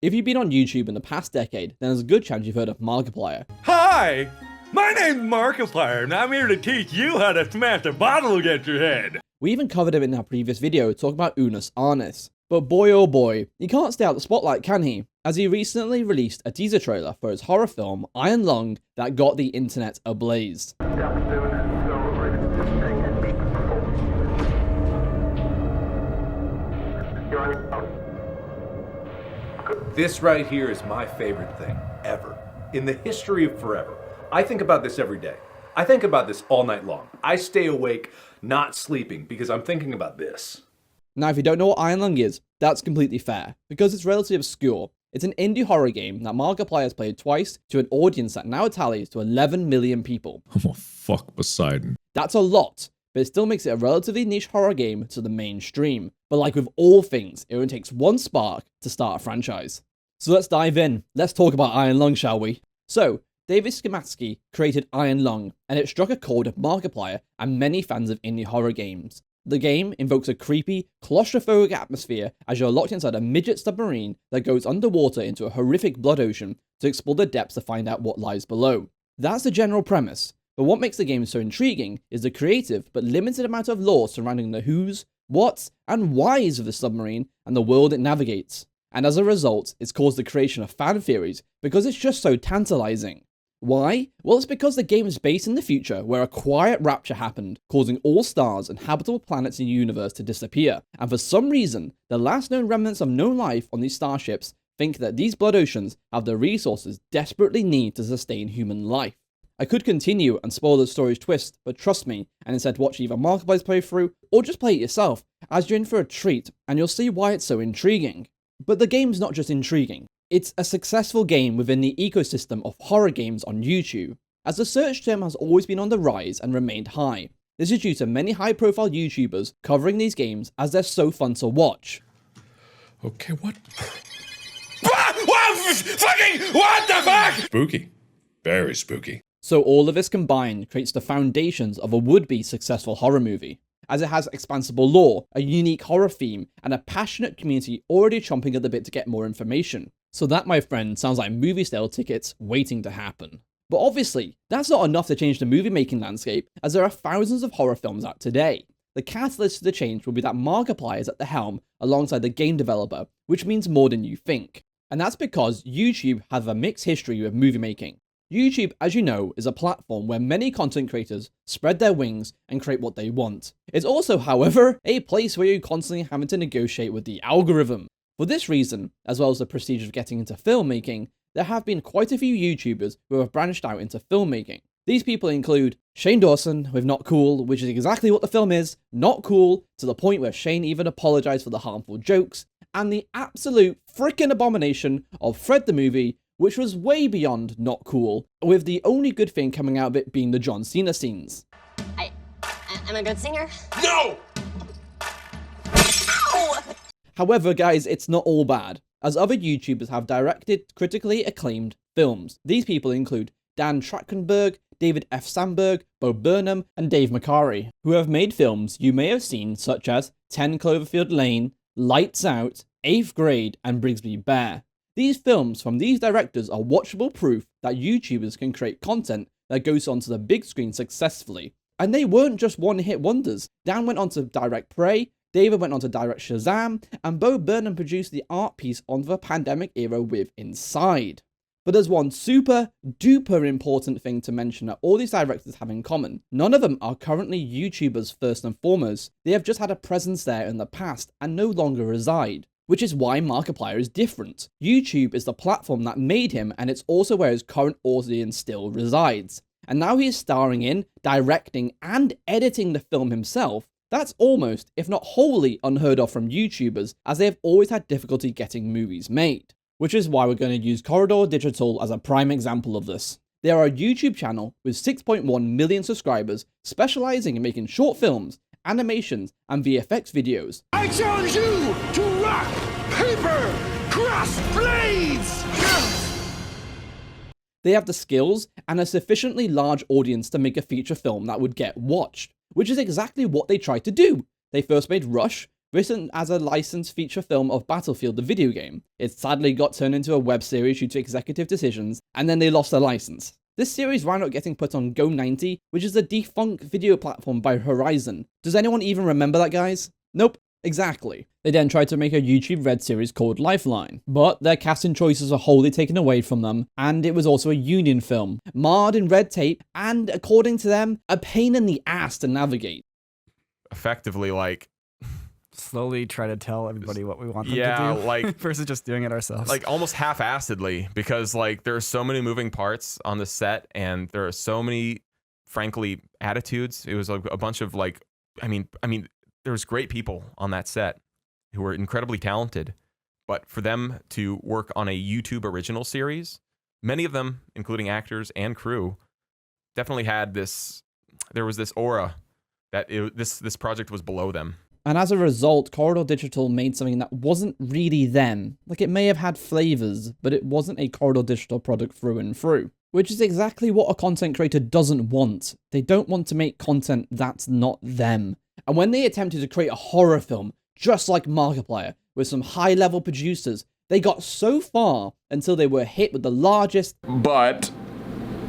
If you've been on YouTube in the past decade, then there's a good chance you've heard of Markiplier. Hi! My name's Markiplier, and I'm here to teach you how to smash a bottle against your head! We even covered him in our previous video talking about Unus Annus. But boy oh boy, he can't stay out the spotlight, can he? As he recently released a teaser trailer for his horror film Iron Lung that got the internet ablaze. This right here is my favorite thing ever in the history of forever. I think about this every day. I think about this all night long. I stay awake, not sleeping, because I'm thinking about this. Now, if you don't know what Iron Lung is, that's completely fair, because it's relatively obscure. It's an indie horror game that Markiplier has played twice to an audience that now tallies to 11 million people. Oh, fuck Poseidon. That's a lot, but it still makes it a relatively niche horror game to the mainstream. But like with all things, it only takes one spark to start a franchise. So let's dive in. Let's talk about Iron Lung, shall we? So, David Szymanski created Iron Lung, and it struck a chord with Markiplier and many fans of indie horror games. The game invokes a creepy, claustrophobic atmosphere as you're locked inside a midget submarine that goes underwater into a horrific blood ocean to explore the depths to find out what lies below. That's the general premise, but what makes the game so intriguing is the creative but limited amount of lore surrounding the who's, what's, and why's of the submarine and the world it navigates. And as a result, it's caused the creation of fan theories because it's just so tantalizing. Why? Well, it's because the game is based in the future where a quiet rapture happened, causing all stars and habitable planets in the universe to disappear. And for some reason, the last known remnants of known life on these starships think that these blood oceans have the resources desperately need to sustain human life. I could continue and spoil the story's twist, but trust me, and instead watch either Markiplier's playthrough or just play it yourself, as you're in for a treat, and you'll see why it's so intriguing. But the game's not just intriguing. It's a successful game within the ecosystem of horror games on YouTube, as the search term has always been on the rise and remained high. This is due to many high-profile YouTubers covering these games as they're so fun to watch. Okay, what? What the fuck? Spooky. Very spooky. So all of this combined creates the foundations of a would-be successful horror movie, as it has expansible lore, a unique horror theme, and a passionate community already chomping at the bit to get more information. So that, my friend, sounds like movie-style tickets waiting to happen. But obviously, that's not enough to change the movie-making landscape, as there are thousands of horror films out today. The catalyst to the change will be that Markiplier is at the helm alongside the game developer, which means more than you think. And that's because YouTube has a mixed history with movie making. YouTube, as you know, is a platform where many content creators spread their wings and create what they want. It's also, however, a place where you're constantly having to negotiate with the algorithm. For this reason, as well as the prestige of getting into filmmaking, there have been quite a few YouTubers who have branched out into filmmaking. These people include Shane Dawson with Not Cool, which is exactly what the film is, not cool, to the point where Shane even apologized for the harmful jokes, and the absolute freaking abomination of Fred the Movie, which was way beyond not cool, with the only good thing coming out of it being the John Cena scenes. I'm a good singer? No! Ow! However, guys, it's not all bad, as other YouTubers have directed critically acclaimed films. These people include Dan Trachtenberg, David F. Sandberg, Bo Burnham, and Dave McCary, who have made films you may have seen such as 10 Cloverfield Lane, Lights Out, 8th Grade, and Brigsby Bear. These films from these directors are watchable proof that YouTubers can create content that goes onto the big screen successfully. And they weren't just one-hit wonders. Dan went on to direct Prey, David went on to direct Shazam, and Bo Burnham produced the art piece on the pandemic era with Inside. But there's one super duper important thing to mention that all these directors have in common. None of them are currently YouTubers first and foremost. They have just had a presence there in the past and no longer reside. Which is why Markiplier is different. YouTube is the platform that made him, and it's also where his current audience still resides. And now he is starring in, directing, and editing the film himself. That's almost, if not wholly, unheard of from YouTubers, as they have always had difficulty getting movies made. Which is why we're going to use Corridor Digital as a prime example of this. They are a YouTube channel with 6.1 million subscribers, specializing in making short films, animations, and VFX videos. I challenge you to rock, paper, cross blades! They have the skills and a sufficiently large audience to make a feature film that would get watched, which is exactly what they tried to do. They first made Rush, written as a licensed feature film of Battlefield the video game. It sadly got turned into a web series due to executive decisions, and then they lost their license. This series wound up getting put on Go90, which is a defunct video platform by Horizon. Does anyone even remember that, guys? Nope. Exactly. They then tried to make a YouTube Red series called Lifeline, but their casting choices are wholly taken away from them, and it was also a union film, marred in red tape, and according to them, a pain in the ass to navigate. Effectively, like, slowly try to tell everybody what we want them to yeah, do, like versus just doing it ourselves. like almost half-assedly, because like there are so many moving parts on the set, and there are so many, frankly, attitudes. It was like a bunch of like, I mean, there was great people on that set who were incredibly talented, but for them to work on a YouTube original series, many of them, including actors and crew, definitely had this. There was this aura that this project was below them. And as a result, Corridor Digital made something that wasn't really them. Like, it may have had flavors, but it wasn't a Corridor Digital product through and through. Which is exactly what a content creator doesn't want. They don't want to make content that's not them. And when they attempted to create a horror film, just like Markiplier, with some high-level producers, they got so far until they were hit with the largest But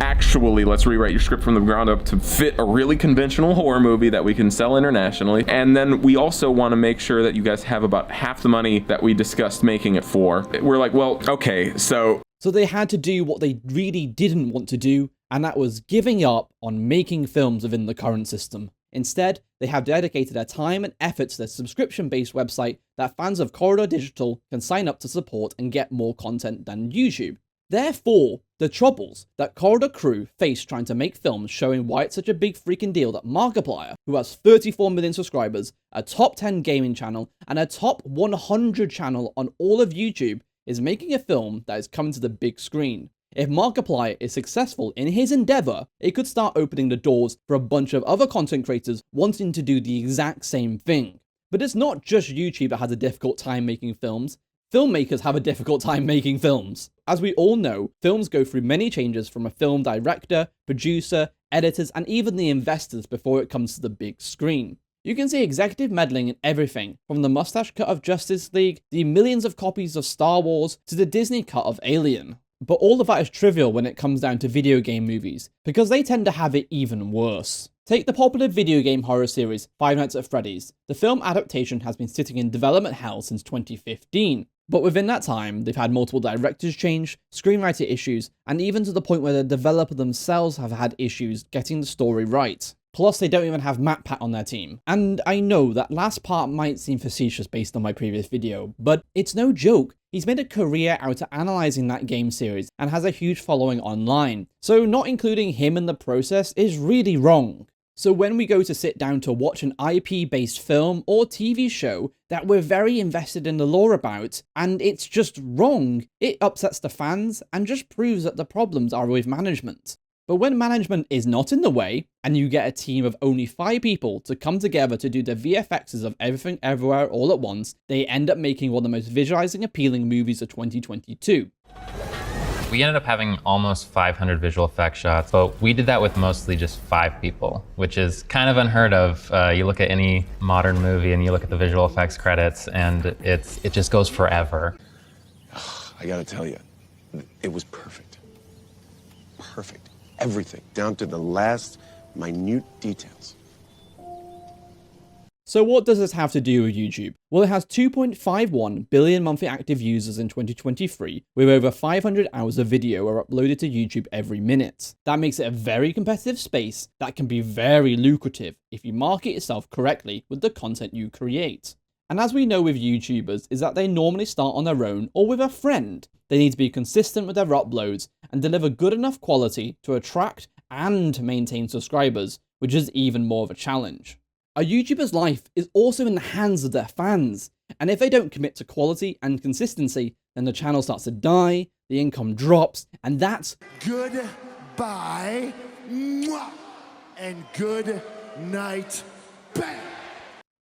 actually, let's rewrite your script from the ground up to fit a really conventional horror movie that we can sell internationally. And then we also want to make sure that you guys have about half the money that we discussed making it for. We're like, well, okay, so they had to do what they really didn't want to do, and that was giving up on making films within the current system. Instead, they have dedicated their time and effort to their subscription-based website that fans of Corridor Digital can sign up to support and get more content than YouTube. Therefore, the troubles that Corridor crew face trying to make films showing why it's such a big freaking deal that Markiplier, who has 34 million subscribers, a top 10 gaming channel, and a top 100 channel on all of YouTube, is making a film that is coming to the big screen. If Markiplier is successful in his endeavor, it could start opening the doors for a bunch of other content creators wanting to do the exact same thing. But it's not just YouTube that has a difficult time making films. Filmmakers have a difficult time making films. As we all know, films go through many changes from a film director, producer, editors, and even the investors before it comes to the big screen. You can see executive meddling in everything, from the mustache cut of Justice League, the millions of copies of Star Wars, to the Disney cut of Alien. But all of that is trivial when it comes down to video game movies, because they tend to have it even worse. Take the popular video game horror series Five Nights at Freddy's. The film adaptation has been sitting in development hell since 2015. But within that time, they've had multiple directors change, screenwriter issues, and even to the point where the developer themselves have had issues getting the story right. Plus, they don't even have MatPat on their team. And I know that last part might seem facetious based on my previous video, but it's no joke. He's made a career out of analysing that game series and has a huge following online. So not including him in the process is really wrong. So when we go to sit down to watch an IP-based film or TV show that we're very invested in the lore about, and it's just wrong, it upsets the fans and just proves that the problems are with management. But when management is not in the way, and you get a team of only 5 people to come together to do the VFXs of Everything Everywhere all at once, they end up making one of the most visualizing appealing movies of 2022. We ended up having almost 500 visual effects shots, but we did that with mostly just 5 people, which is kind of unheard of. You look at any modern movie and you look at the visual effects credits, and it just goes forever. I gotta tell you, it was perfect. Perfect. Everything, down to the last minute details. So what does this have to do with YouTube? Well, it has 2.51 billion monthly active users in 2023, with over 500 hours of video are uploaded to YouTube every minute. That makes it a very competitive space that can be very lucrative if you market yourself correctly with the content you create. And as we know with YouTubers, is that they normally start on their own or with a friend. They need to be consistent with their uploads and deliver good enough quality to attract and maintain subscribers, which is even more of a challenge. A YouTuber's life is also in the hands of their fans, and if they don't commit to quality and consistency, then the channel starts to die, the income drops, and that's goodbye, mwah, and good night, bang.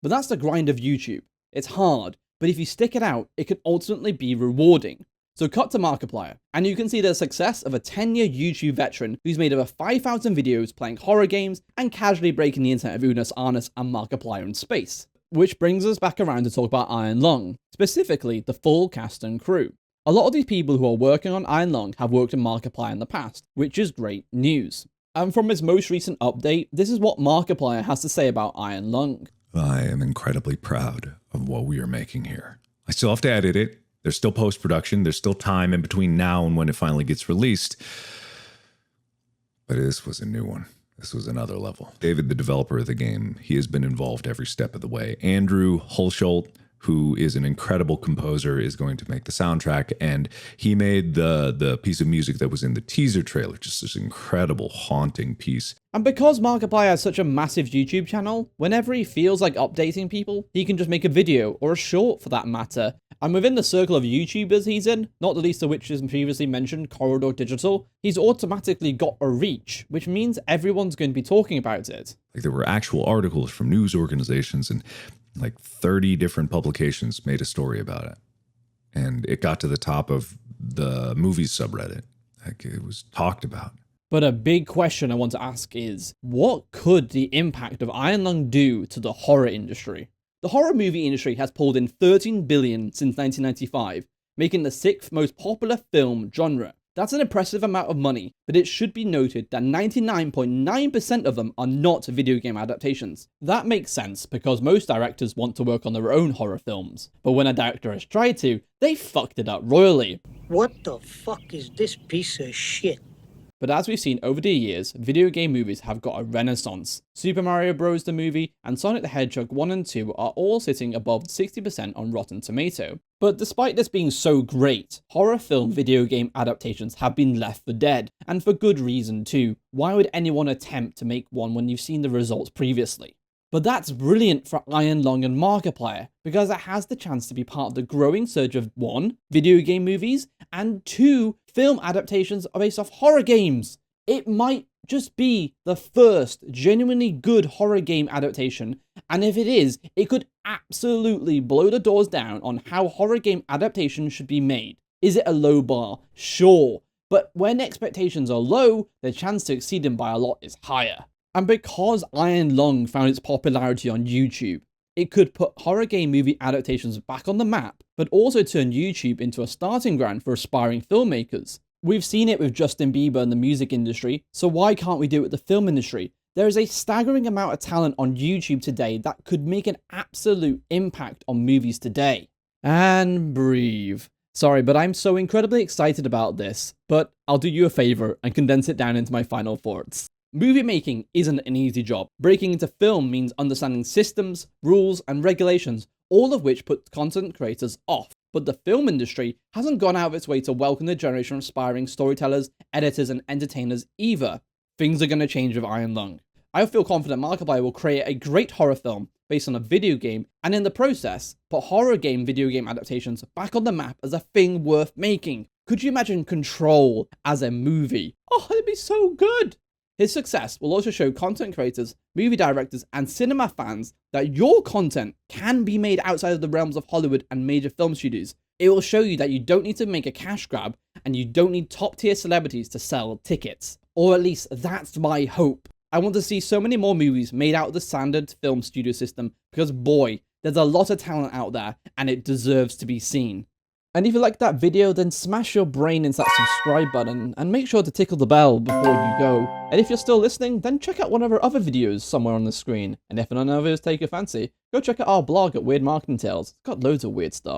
But that's the grind of YouTube. It's hard, but if you stick it out, it can ultimately be rewarding. So cut to Markiplier, and you can see the success of a 10-year YouTube veteran who's made over 5,000 videos playing horror games and casually breaking the internet of Unus, Arnus, and Markiplier in space. Which brings us back around to talk about Iron Lung, specifically the full cast and crew. A lot of these people who are working on Iron Lung have worked in Markiplier in the past, which is great news. And from his most recent update, this is what Markiplier has to say about Iron Lung. I am incredibly proud of what we are making here. I still have to edit it. There's still post-production. There's still time in between now and when it finally gets released. But this was a new one. This was another level. David, the developer of the game, he has been involved every step of the way. Andrew Hulsholt, who is an incredible composer, is going to make the soundtrack, and he made the piece of music that was in the teaser trailer, just this incredible, haunting piece. And because Markiplier has such a massive YouTube channel, whenever he feels like updating people, he can just make a video, or a short for that matter. And within the circle of YouTubers he's in, not the least of which is previously mentioned Corridor Digital, he's automatically got a reach, which means everyone's going to be talking about it. Like, there were actual articles from news organizations, and like 30 different publications made a story about it. And it got to the top of the movies subreddit. Like, it was talked about. But a big question I want to ask is, what could the impact of Iron Lung do to the horror industry? The horror movie industry has pulled in $13 billion since 1995, making the 6th most popular film genre. That's an impressive amount of money, but it should be noted that 99.9% of them are not video game adaptations. That makes sense because most directors want to work on their own horror films, but when a director has tried to, they fucked it up royally. What the fuck is this piece of shit? But as we've seen over the years, video game movies have got a renaissance. Super Mario Bros. The movie and Sonic the Hedgehog 1 and 2 are all sitting above 60% on Rotten Tomato. But despite this being so great, horror film video game adaptations have been left for dead, and for good reason too. Why would anyone attempt to make one when you've seen the results previously? But that's brilliant for Iron Lung and Markiplier, because it has the chance to be part of the growing surge of 1. Video game movies, and 2. Film adaptations based off horror games. It might just be the first genuinely good horror game adaptation, and if it is, it could absolutely blow the doors down on how horror game adaptations should be made. Is it a low bar? Sure, but when expectations are low, the chance to exceed them by a lot is higher. And because Iron Lung found its popularity on YouTube, it could put horror game movie adaptations back on the map, but also turn YouTube into a starting ground for aspiring filmmakers. We've seen it with Justin Bieber in the music industry, so why can't we do it with the film industry? There is a staggering amount of talent on YouTube today that could make an absolute impact on movies today. And breathe. Sorry, but I'm so incredibly excited about this, but I'll do you a favor and condense it down into my final thoughts. Movie making isn't an easy job. Breaking into film means understanding systems, rules, and regulations, all of which put content creators off. But the film industry hasn't gone out of its way to welcome the generation of aspiring storytellers, editors, and entertainers either. Things are going to change with Iron Lung. I feel confident Markiplier will create a great horror film based on a video game, and in the process, put horror game video game adaptations back on the map as a thing worth making. Could you imagine Control as a movie? Oh, it'd be so good! His success will also show content creators, movie directors, and cinema fans that your content can be made outside of the realms of Hollywood and major film studios. It will show you that you don't need to make a cash grab, and you don't need top-tier celebrities to sell tickets. Or at least that's my hope. I want to see so many more movies made out of the standard film studio system, because boy, there's a lot of talent out there, and it deserves to be seen. And if you liked that video, then smash your brain into that subscribe button and make sure to tickle the bell before you go. And if you're still listening, then check out one of our other videos somewhere on the screen. And if none of those take your fancy, go check out our blog at Weird Marketing Tales. It's got loads of weird stuff.